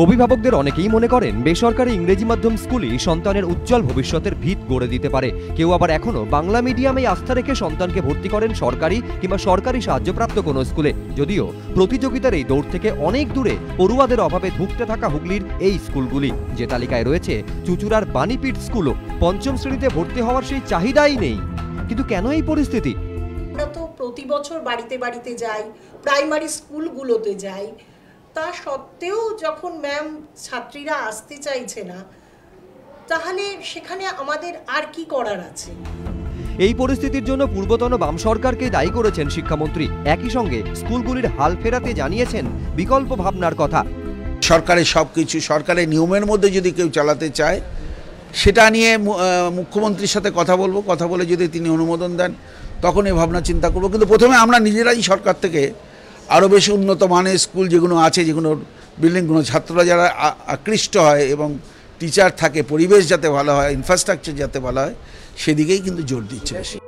অভিভাবকদের অনেকেই মনে করেন বেসরকারি ইংরেজি মাধ্যম স্কুলই সন্তানের উজ্জ্বল ভবিষ্যতের ভিত গড়ে দিতে পারে। কেউ আবার এখনো বাংলা মিডিয়ামে আস্থা রেখে সন্তানকে ভর্তি করেন সরকারি কিংবা সরকারি সাহায্যপ্রাপ্ত কোনো স্কুলে। যদিও প্রতিযোগিতার এই দৌড় থেকে অনেক দূরে পড়ুয়াদের অভাবে ধুঁকতে থাকা হুগলির এই স্কুলগুলি, যে তালিকায় রয়েছে চুঁচুড়ার বাণীপীঠ স্কুলও। পঞ্চম শ্রেণীতে ভর্তি হওয়ার সেই চাহিদাই নেই। কিন্তু কেন এই পরিস্থিতি? আমরা তো প্রতি বছর বাড়িতে বাড়িতে যাই, প্রাইমারি স্কুলগুলোতে যাই, তা সত্ত্বেও যখন ম্যাম ছাত্রীরা আসতে চাইছে না, তাহলে সেখানে আমাদের আর কি করার আছে? এই পরিস্থিতির জন্য পূর্বতন বাম সরকারকে দায়ী করেছেন শিক্ষামন্ত্রী। একই সঙ্গে স্কুলগুলির হাল ফেরাতে জানিয়েছেন বিকল্প ভাবনার কথা। সরকারের সবকিছু সরকারের নিয়মের মধ্যে যদি কেউ চালাতে চায়, সেটা নিয়ে মুখ্যমন্ত্রীর সাথে কথা বলবো। কথা বলে যদি তিনি অনুমোদন দেন, তখন এই ভাবনা চিন্তা করবো। কিন্তু প্রথমে আমরা নিজেরাই সরকার থেকে আরও বেশি উন্নত মানের স্কুল যেগুলো আছে, যেগুলো বিল্ডিংগুলো ছাত্ররা যারা আকৃষ্ট হয় এবং টিচার থাকে, পরিবেশ যাতে ভালো হয়, ইনফ্রাস্ট্রাকচার যাতে ভালো হয়, সেদিকেই কিন্তু জোর দিচ্ছে বেশি।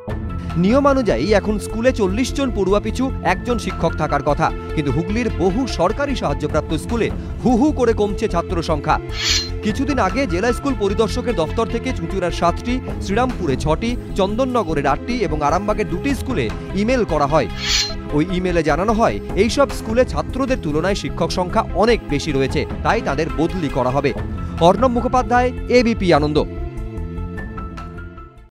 নিয়ম অনুযায়ী এখন স্কুলে 40 জন পড়ুয়া পিছু একজন শিক্ষক থাকার কথা, কিন্তু হুগলির বহু সরকারি সাহায্যপ্রাপ্ত স্কুলে হু হু করে কমছে ছাত্র সংখ্যা। কিছুদিন আগে জেলা স্কুল পরিদর্শকের দফতর থেকে চুঁচুড়ার 7টি, শ্রীরামপুরে 6টি, চন্দননগরের 8টি এবং আরামবাগের 2টি স্কুলে ইমেল করা হয়। ওই ইমেলে জানানো হয় এইসব স্কুলে ছাত্রদের তুলনায় শিক্ষক সংখ্যা অনেক বেশি রয়েছে, তাই তাদের বদলি করা হবে। অর্ণব মুখোপাধ্যায়, এবিপি আনন্দ।